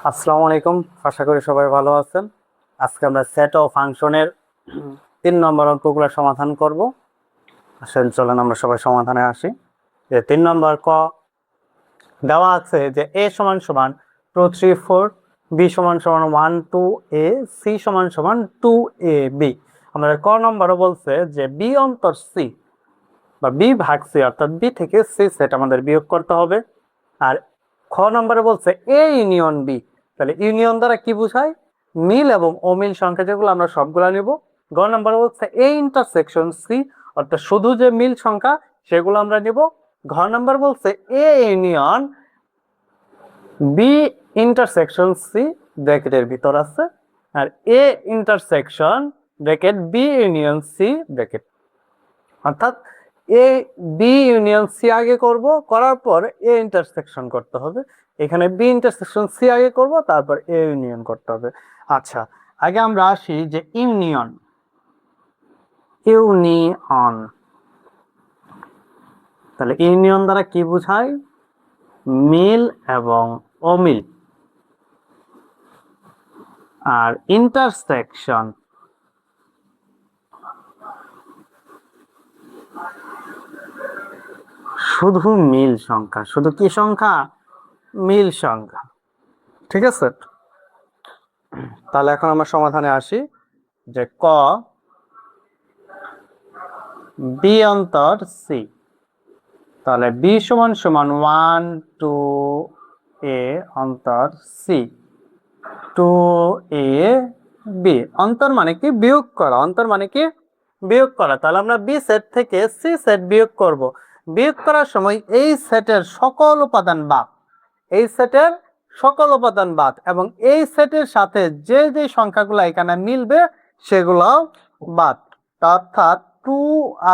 আসসালামু আলাইকুম, আশা করি সবাই ভালো আছেন। আজকে আমরা সেট ও ফাংশনের 3 নম্বর অঙ্কগুলো সমাধান করব। আসেন চলেন আমরা সবাই সমাধানে আসি। যে 3 নম্বর ক দেওয়া আছে যে a সমান সমান 2 3 4, b সমান সমান 1 2 a, c সমান সমান 2 a b। আমাদের ক নম্বরও বলছে যে b অন্তর c বা b ভাগ c, অর্থাৎ b থেকে c সেট আমাদের বিয়োগ করতে হবে। আর খ নম্বরে বলছে এ ইউনিয়ন বি, তাহলে ইউনিয়ন দ্বারা কি বোঝায়? মিল এবং অমিল সংখ্যা যেগুলো আমরা সবগুলা নিব। গ নম্বরে বলছে এ ইন্টারসেকশন সি, অর্থাৎ শুধু যে মিল সংখ্যা সেগুলো আমরা নিব। ঘ নম্বর বলছে A union B intersection C ব্র্যাকেটের ভিতর আছে, আর A intersection bracket B union C bracket, অর্থাৎ এ বি ইউনিয়ন সি আগে করব, করার পর এ ইন্টারসেকশন করতে হবে। এখানে বি ইন্টারসেকশন সি আগে করব, তারপর এ ইউনিয়ন করতে হবে। আচ্ছা, আগে আমরা আসি যে ইউনিয়ন। ইউনিয়ন তাহলে ইউনিয়ন দ্বারা কি বোঝায়? মিল এবং অমিল। আর ইন্টারসেকশন শুধু মিল সংখ্যা। শুধু কি সংখ্যা? মিল সংখ্যা। ঠিক আছে, তাহলে এখন আমরা সমাধানে আসি যে ক বি অন্তর সি, তাহলে বি সমান সমান 1 2 এ অন্তর সি, 2 এ বি। অন্তর মানে কি? বিয়োগ করা। অন্তর মানে কি? বিয়োগ করা। তাহলে আমরা বি সেট থেকে সি সেট বিয়োগ করব। বিয়োগ করার সময় এই সেটের সকল উপাদান বাদ, এই সেটের সকল উপাদান বাদ, এবং এই সেটের সাথে যে যে সংখ্যাগুলো এখানে মিলবে সেগুলোও বাদ। অর্থাৎ 2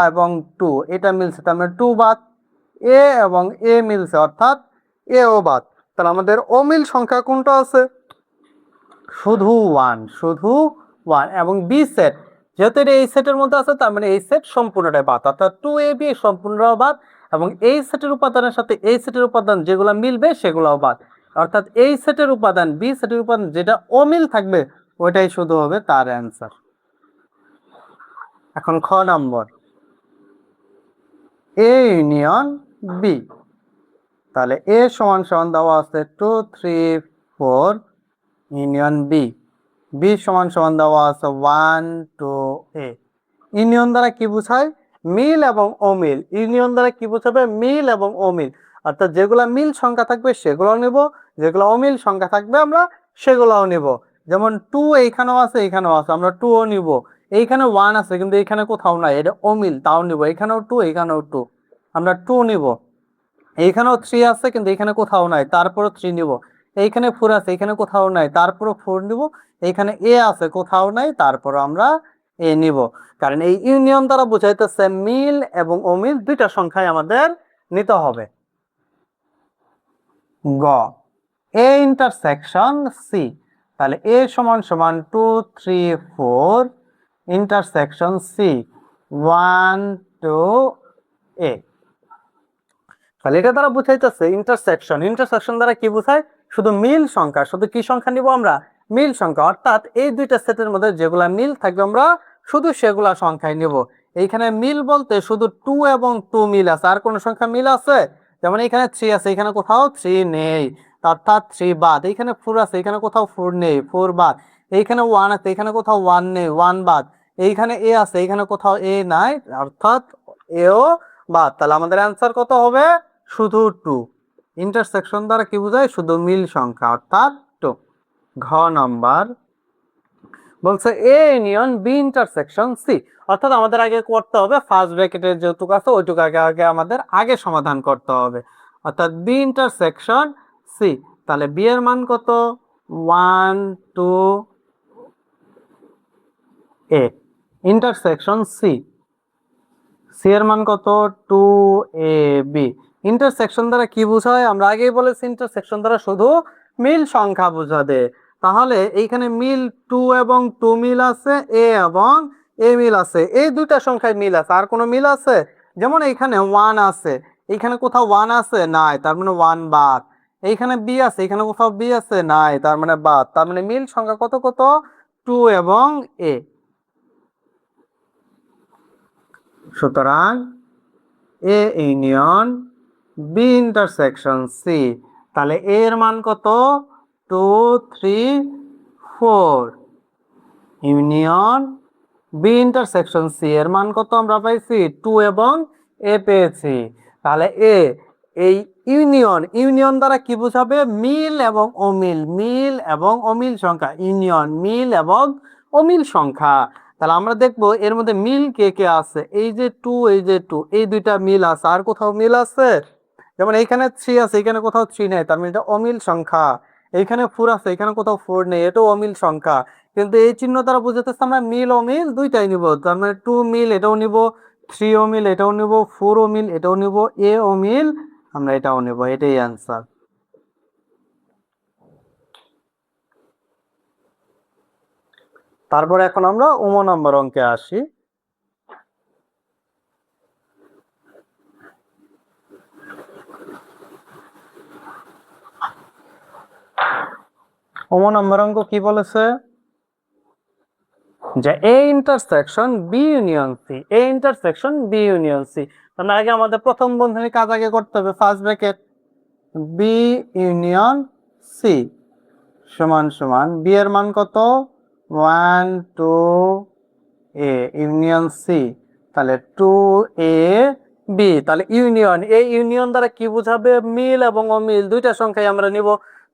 এবং 2 এটা মিলছে, তার মানে 2 বাদ। এ এবং এ মিলছে, অর্থাৎ এ ও বাদ। তাহলে আমাদের অমিল সংখ্যা কোনটা আছে? শুধু 1, শুধু 1। এবং বি সেট যেহেতু এটা এই সেটের মধ্যে আছে, তার মানে এই সেট সম্পূর্ণটাই বাদ, অর্থাৎ 2 এ বি সম্পূর্ণটাও বাদ। এবং এই সেটের উপাদানের সাথে এই সেটের উপাদান যেগুলো মিলবে সেগুলোও বাদ, অর্থাৎ এই সেটের উপাদান বি সেটের উপাদান যেটা অমিল থাকবে ওইটাই শুধু হবে তার অ্যান্সার। এখন খ নম্বর এ ইউনিয়ন বি, তাহলে এ সমান সমান দেওয়া আছে 2 3 4 ইউনিয়ন বি, বি সমান সমান দেওয়া আছে 1 2 এ। ইউনিয়ন দ্বারা কি বোঝায়? মিল এবং অমিল। ইউনিয়ন দ্বারা কি বোঝাবে? মিল এবং অমিল, অর্থাৎ যেগুলা মিল সংখ্যা থাকবে সেগুলোও নিব, যেগুলো অমিল সংখ্যা থাকবে আমরা সেগুলোও নিব। যেমন 2 এইখানেও আছে, এইখানেও আছে, আমরা 2 ও নিব। এইখানে 1 আছে কিন্তু এইখানে কোথাও নাই, এটা অমিল, তাও নিব। এখানেও 2, এখানেও 2, আমরা 2 নিব। এইখানেও 3 আছে কিন্তু এইখানে কোথাও নাই, তারপরও 3 নিব। এইখানে 4 আছে, এখানে কোথাও নাই, তারপরও 4 নিব। এইখানে এ আছে, কোথাও নাই, তারপরও আমরা এ নিব। কারণ এই ইউনিয়ন দ্বারা বোঝাইতেছে মিল এবং অমিল দুইটা সংখ্যাই আমাদের নিতে হবে। গ এ ইন্টারসেকশন সি, তাহলে এ সমান সমান 2 3 4 ইন্টারসেকশন সি 1 2 এ। তাহলে এটা দ্বারা বুঝাইতেছে ইন্টারসেকশন। ইন্টারসেকশন দ্বারা কি বোঝায়? শুধু মিল সংখ্যা। শুধু কি সংখ্যা নিব আমরা? মিল সংখ্যা। অর্থাৎ এই দুইটা সেটের মধ্যে যেগুলা মিল থাকবে আমরা শুধু সেগুলা সংখ্যায় নিব। এইখানে মিল বলতে শুধু 2 এবং 2 মিল আছে, আর কোন সংখ্যা মিল আছে? যেমন এখানে 3 আছে, এখানে কোথাও 3 নেই, অর্থাৎ 3 বাদ। এইখানে 4 আছে, এখানে কোথাও 4 নেই, 4 বাদ। এইখানে 1 আছে, এখানে কোথাও 1 নেই, 1 বাদ। এইখানে এ আছে, এখানে কোথাও এ নাই, অর্থাৎ এও বাদ। তাহলে আমাদের অ্যান্সার কত হবে? শুধু 2। ইন্টারসেকশন দ্বারা কি বোঝায়? শুধু মিল সংখ্যা, অর্থাৎ 2। ঘ নাম্বার বলছে A union B intersection C, অর্থাৎ আমাদের আগে করতে হবে ফার্স্ট ব্র্যাকেটের যেটুকু আছে ওইটুকু আগে আগে আমাদের আগে সমাধান করতে হবে, অর্থাৎ বি ইন্টারসেকশন সি। তাহলে বি এর মান কত? 1 2 এ ইন্টারসেকশন সি, সি এর মান কত? 2 এ বি। ইন্টারসেকশন দ্বারা কি বোঝায়? আমরা আগেই বলেছি ইন্টারসেকশন দ্বারা শুধু মিল সংখ্যা বোঝাবে। তাহলে এইখানে মিল 2 এবং 2 মিল আছে, এ এবং এ মিল আছে, এই দুইটা সংখ্যায় মিল আছে। আর কোনো মিল আছে? যেমন এইখানে 1 আছে, এইখানে কোথাও 1 আছে? নাই, তার মানে 1 বাদ। এইখানে বি আছে, এখানে কোথাও বি আছে নাই, তার মানে বাদ। তার মানে মিল সংখ্যা কত কত? 2 এবং এ। সুতরাং A union B intersection C, তাহলে এ এর মান কত? 2 3 4 ইউনিয়ন বি ইন্টারসেকশন সি এর মান কত আমরা পাইছি? 2 এবং এ পেয়েছি। তাহলে এ এই ইউনিয়ন, ইউনিয়ন দ্বারা কি বোঝাবে? মিল এবং অমিল, মিল এবং অমিল সংখ্যা, ইউনিয়ন মিল এবং অমিল সংখ্যা। তাহলে আমরা দেখবো এর মধ্যে মিল কে কে আছে। এই যে 2, এই যে 2, এই দুইটা মিল আছে। আর কোথাও মিল আছে? যেমন এইখানে 3 আছে, এখানে কোথাও 3 নেই, তার মানে এটা অমিল সংখ্যা। এইখানে 4 আছে, এখানে কোথাও 4 নেই, এটাও অমিল সংখ্যা। কিন্তু এই চিহ্ন দ্বারা বুঝাতেছে আমরা মিল অমিল দুইটাই নিব। তার মানে 2 মিল এটাও নিব, 3 অমিল এটাও নিব, 4 অমিল এটাও নিব, এ অমিল আমরা এটাও নিব। এটাই অ্যান্সার। তারপর এখন আমরা নম্বর অঙ্কে আসি। নম্বর অঙ্ক কি বলেছে? যে A intersection B union C, A intersection B union C. তার আগে আমাদের প্রথম বন্ধনীর কাজ আগে করতে হবে। First bracket B union C সমান সমান বি এর মান কত? 1 2 এ ইউনিয়ন সি, তাহলে 2 এ বি। তাহলে ইউনিয়ন, এই ইউনিয়ন দ্বারা কি বোঝাবে? মিল এবং অমিল দুইটা সংখ্যাই আমরা নিব।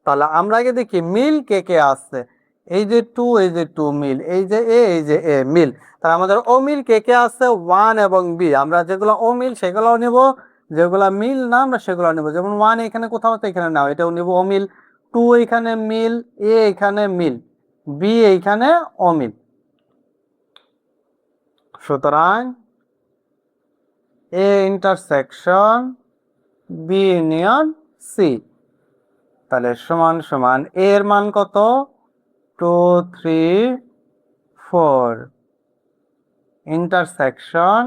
তাহলে আমরা আগে দেখি মিল কে কে আছে। এই যে 2, এই যে 2 মিল, এই যে এ, এই যে এ মিল। তাহলে আমাদের অমিল কে কে আছে? 1 এবং বি। আমরা যেগুলো অমিল সেগুলোও নিব, যেগুলো মিল না আমরা সেগুলো নিব। যেমন 1 এখানে কোথাও আছে, এখানে নাও, এটাও নিব অমিল। 2 এখানে মিল, এ এখানে মিল, বি এইখানে অমিল। সুতরাং A intersection B union C, তাহলে সমান সমান এ এর মান কত? 2 3 4 intersection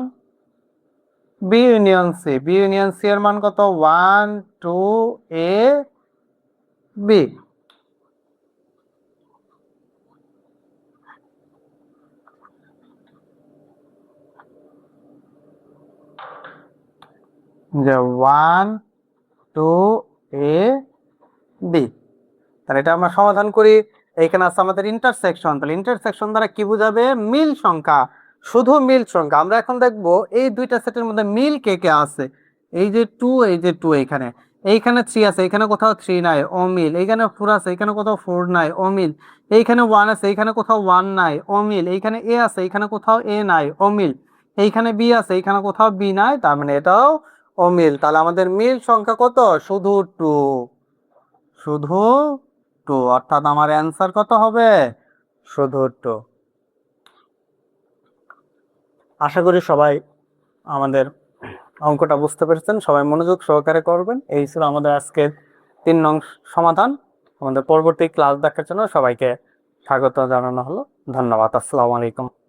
B union C, B union C এর মান কত? 1 2 এ বি। যে 1 2 এ বি। তাহলে এটা আমরা সমাধান করি। এইখানে আছে আমাদের ইন্টারসেকশন। তাহলে ইন্টারসেকশন দ্বারা কি বোঝাবে? মিল সংখ্যা, শুধু মিল সংখ্যা। আমরা এখন দেখব এই দুইটা সেটের মধ্যে মিল কে কে আছে। এই যে 2, এই যে 2, এইখানে এইখানে 3 আছে, এখানে কোথাও 3 নাই, অমিল। এইখানে 4 আছে, এখানে কোথাও 4 নাই, অমিল। এইখানে 1 আছে, এখানে কোথাও 1 নাই, অমিল। এইখানে এ আছে, এখানে কোথাও এ নাই, অমিল। এইখানে বি আছে, এখানে কোথাও বি নাই, তার মানে এটাও অমিল। তাহলে আমাদের মিল সংখ্যা কত? শুধু 2, শুধু 2। অর্থাৎ আমার অ্যান্সার কত হবে? শুধু 2। আশা করি সবাই আমাদের অঙ্কটা বুঝতে পেরেছেন। সবাই মনোযোগ সহকারে করবেন। এই ছিল আমাদের আজকের 3 নং সমাধান। আমাদের পরবর্তী ক্লাস দেখার জন্য সবাইকে স্বাগত জানানো হলো। ধন্যবাদ। আসসালামু আলাইকুম।